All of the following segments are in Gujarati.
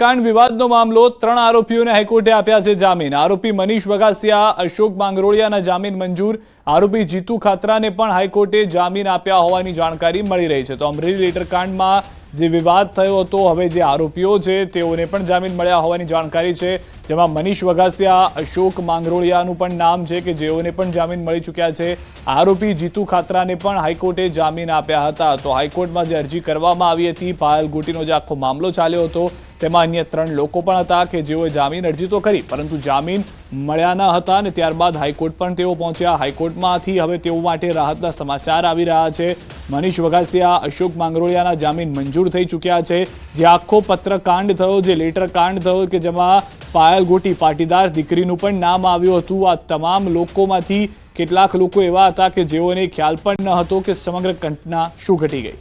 કાંડ વિવાદનો મામલો 3 આરોપીઓને હાઈકોર્ટે આપ્યા છે જામીન। આરોપી મનીષ વગાસિયા, અશોક માંગરોળિયાના જામીન મંજૂર। આરોપી જીતુ ખાતરાને પણ હાઈકોર્ટે જામીન આપ્યા હોવાની જાણકારી મળી રહી છે। તો અમરેલી લેટરકાંડમાં જે વિવાદ થયો હતો, હવે જે આરોપીઓ છે તેઓને પણ જામીન મળ્યા હોવાની જાણકારી છે, જેમાં મનીષ વગાસિયા, અશોક માંગરોળિયાનું પણ નામ છે કે જેઓને પણ જામીન મળી ચૂક્યા છે। આરોપી જીતુ ખાતરાને પણ હાઈકોર્ટે જામીન આપ્યા હતા। તો હાઈકોર્ટમાં જે અરજી કરવામાં આવી હતી, પાયલ ગોટીનો જે આખો મામલો ચાલ્યો હતો, તેમાં અન્ય 3 લોકો પણ હતા કે જેઓએ જામીન અરજી તો કરી, પરંતુ જામીન મળ્યા ન હતા અને ત્યારબાદ હાઈકોર્ટ પણ તેઓ પહોંચ્યા। હાઈકોર્ટમાંથી હવે તેઓ માટે રાહતના સમાચાર આવી રહ્યા છે। મનીષ વગાસિયા, અશોક માંગરોળિયાના જામીન મંજૂર થઈ ચૂક્યા છે। જે આખો પત્રકાંડ થયો, જે લેટર કાંડ થયો કે જેમાં પાયલ ગોટી પાટીદાર દીકરીનું પણ નામ આવ્યું હતું, આ તમામ લોકોમાંથી કેટલાક લોકો એવા હતા કે જેઓને ખ્યાલ પણ ન હતો કે સમગ્ર ઘટના શું ઘટી ગઈ।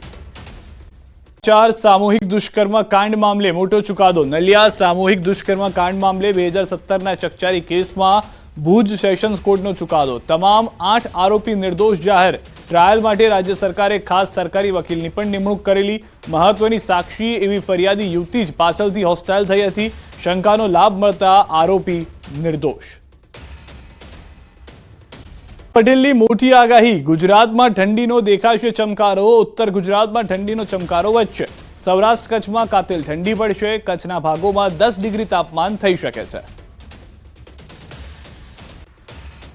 સામૂહિક દુષ્કર્મ કાંડ મામલે મોટો ચુકાદો। નલિયા સામૂહિક દુષ્કર્મ કાંડ મામલે 2017ના ચકચારી કેસમાં ભુજ સેશન્સ કોર્ટનો ચુકાદો। તમામ 8 આરોપી નિર્દોષ જાહેર। ટ્રાયલ માટે રાજ્ય સરકારે ખાસ સરકારી વકીલની પણ નિમણૂક કરેલી। મહત્વની સાક્ષી એવી ફરિયાદી યુવતી જ પાછળથી હોસ્ટાઇલ થઈ હતી। શંકાનો લાભ મળતા આરોપી નિર્દોષ। પટેલની મોટી આગાહી। ગુજરાતમાં ઠંડીનો દેખાશે ચમકારો। ઉત્તર ગુજરાતમાં ઠંડીનો ચમકારો વધશે। સૌરાષ્ટ્ર કચ્છમાં કાતિલ ઠંડી પડશે। કચ્છના ભાગોમાં 10 ડિગ્રી તાપમાન થઈ શકે છે।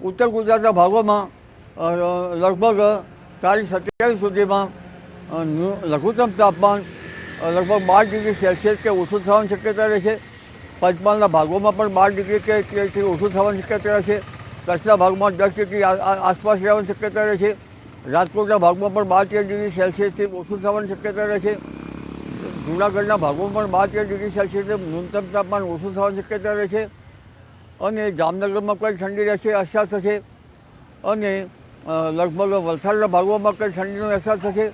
ઉત્તર ગુજરાતના ભાગોમાં લગભગ તારીખ 27 સુધીમાં લઘુત્તમ તાપમાન લગભગ 12 ડિગ્રી સેલ્સિયસ કે ઓછું થવાની શક્યતા રહેશે। પંચમહાલના ભાગોમાં પણ 12 ડિગ્રી કે ઓછું થવાની શક્યતા રહેશે। કચ્છના ભાગમાં 10 ડિગ્રી આસપાસ રહેવાની શક્યતા રહેશે। રાજકોટના ભાગમાં પણ 12-13 ડિગ્રી સેલ્સિયસથી ઓછું થવાની શક્યતા રહેશે। જૂનાગઢના ભાગોમાં પણ 12-13 ડિગ્રી સેલ્સિયસથી ન્યૂનતમ તાપમાન ઓછું થવાની શક્યતા રહેશે। અને જામનગરમાં કંઈ ઠંડી રહેશે, અહેસાસ થશે। અને લગભગ વલસાડના ભાગોમાં કંઈ ઠંડીનો અહેસાસ થશે।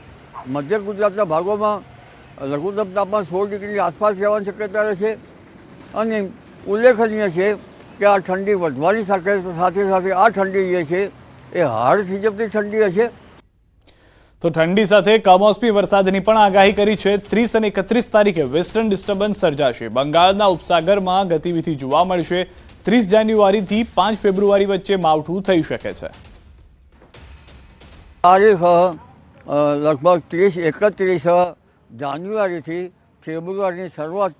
મધ્ય ગુજરાતના ભાગોમાં લઘુત્તમ તાપમાન 16 ડિગ્રીની આસપાસ રહેવાની શક્યતા રહેશે। અને ઉલ્લેખનીય છે કે આ ઠંડી વધવાની સાથે સાથે આ ઠંડી જે છે એ હાડ થીજવતી ઠંડી હશે। તો ઠંડી સાથે કમોસમી વરસાદની પણ આગાહી કરી છે। 30 અને 31 તારીખે વેસ્ટર્ન ડિસ્ટર્બન્સ સર્જાશે। બંગાળના ઉપસાગરમાં ગતિવિધિ જોવા મળશે। 30 જાન્યુઆરીથી 5 ફેબ્રુઆરી વચ્ચે માવઠું થઈ શકે છે। તારીખ લગભગ 30-31 જાન્યુઆરીથી ફેબ્રુઆરીની શરૂઆત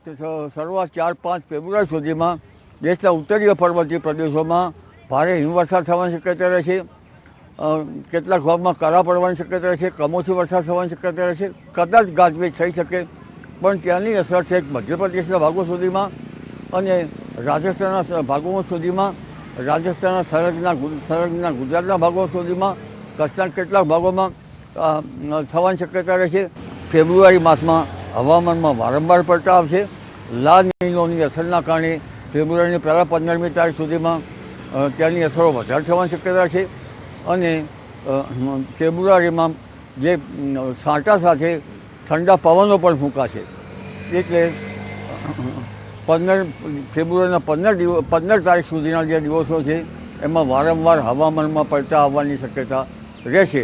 4-5 ફેબ્રુઆરી સુધીમાં દેશના ઉત્તરીય પર્વતીય પ્રદેશોમાં ભારે હિમવર્ષા થવાની શક્યતા રહેશે। કેટલાક ભાગમાં કરા પડવાની શક્યતા રહેશે। કમોસમી વરસાદ થવાની શક્યતા રહેશે। કદાચ ગાજવીજ થઈ શકે, પણ ત્યાંની અસર છે મધ્યપ્રદેશના ભાગો સુધીમાં અને રાજસ્થાનના ભાગો સુધીમાં, રાજસ્થાનના સંલગ્ન ગુજરાતના ભાગો સુધીમાં, કચ્છના કેટલાક ભાગોમાં થવાની શક્યતા રહેશે। ફેબ્રુઆરી માસમાં હવામાનમાં વારંવાર પલટા આવશે। લા નીનોની અસરના કારણે ફેબ્રુઆરીની પહેલા 15મી તારીખ સુધીમાં ત્યાંની અસરો વધારે થવાની શક્યતા છે। અને ફેબ્રુઆરીમાં જે છાંટા સાથે ઠંડા પવનો પણ ફૂંકાશે। એટલે 15 ફેબ્રુઆરીના 15 તારીખ સુધીના જે દિવસો છે એમાં વારંવાર હવામાનમાં પલટા આવવાની શક્યતા રહેશે।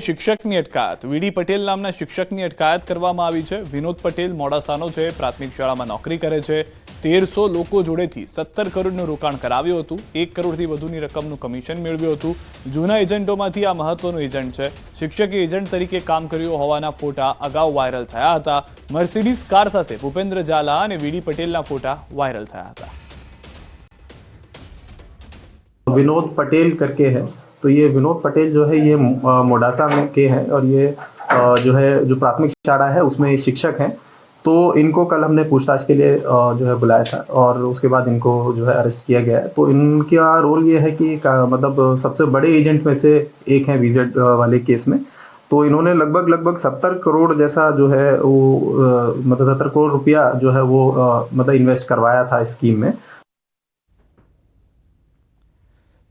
શિક્ષકની અટકાયત। વીડી પટેલ નામના શિક્ષકની અટકાયત કરવામાં આવી છે। વિનોદ પટેલ મોડાસાનો છે, પ્રાથમિક શાળામાં નોકરી કરે છે। 1300 લોકો જોડેથી 17 કરોડનું રોકાણ કરાવ્યું હતું। 1 કરોડથી વધુની રકમનું કમિશન મેળવ્યું હતું। જૂના એજન્ટોમાંથી આ મહત્વનું એજન્ટ છે। શિક્ષકે એજન્ટ તરીકે કામ કર્યું હોવાના ફોટા અગાઉ વાયરલ થયા હતા। મર્સિડીઝ કાર સાથે ભૂપેન્દ્ર ઝાલા અને વીડી પટેલના ફોટા વાયરલ થયા હતા। विनोद पटेल करके है, तो ये विनोद पटेल जो है ये मोडासा में के हैं और ये जो प्राथमिक शाला है उसमें शिक्षक हैं। तो इनको कल हमने पूछताछ के लिए जो है बुलाया था और उसके बाद इनको जो है अरेस्ट किया गया है। तो इनका रोल ये है कि मतलब सबसे बड़े एजेंट में से एक है वीजेड वाले केस में। तो इन्होंने लगभग 70 करोड़ जैसा जो है वो मतलब 70 करोड़ रुपया जो है वो मतलब इन्वेस्ट करवाया था इस स्कीम में।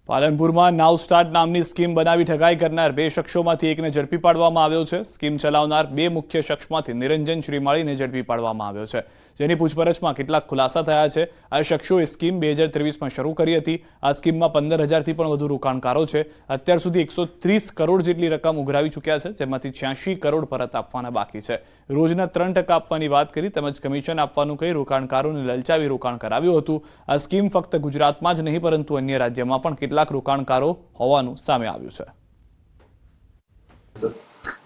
પાલનપુરમાં નાવ સ્ટાર્ટ નામની સ્કીમ બનાવી ઠગાઈ કરનાર 2 શખ્સોમાંથી એકને ઝડપી પાડવામાં આવ્યો છે। સ્કીમ ચલાવનાર 2 મુખ્ય શખ્સમાંથી નિરંજન શ્રીમાળીને ઝડપી પાડવામાં આવ્યો છે। જેની પૂછપરછમાં કેટલાક ખુલાસા થયા છે. આ શખ્સોએ સ્કીમ 2023માં શરૂ કરી હતી. આ સ્કીમમાં 15,000થી પણ વધુ રોકાણકારો છે. અત્યાર સુધી 130 કરોડ જેટલી રકમ ઉઘરાવી ચૂક્યા છે, જેમાંથી 86 કરોડ પરત આપવાના બાકી છે. રોજના 3% આપવાની વાત કરી તેમજ કમિશન આપવાનું કહી રોકાણકારોને લલચાવી રોકાણ કરાવ્યું હતું. આ સ્કીમ ફક્ત ગુજરાતમાં જ નહીં પરંતુ અન્ય રાજ્યમાં પણ કેટલાક રોકાણકારો હોવાનું સામે આવ્યું છે.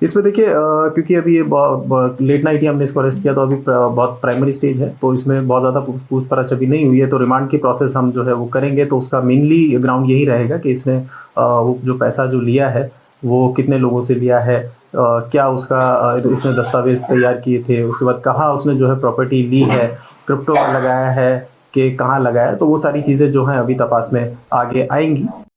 इसमें देखिए क्योंकि अभी ये लेट नाइट ही हमने इसको अरेस्ट किया, तो अभी बहुत प्राइमरी स्टेज है, तो इसमें बहुत ज़्यादा पूछपरछ अभी नहीं हुई है. तो रिमांड की प्रोसेस हम जो है वो करेंगे. तो उसका मेनली ग्राउंड यही रहेगा कि इसने वो जो पैसा जो लिया है वो कितने लोगों से लिया है, क्या उसका इसने दस्तावेज तैयार किए थे, उसके बाद कहाँ उसने जो है प्रॉपर्टी ली है, क्रिप्टो में लगाया है कि कहाँ लगाया है. तो वो सारी चीज़ें जो हैं अभी तपास में आगे आएंगी.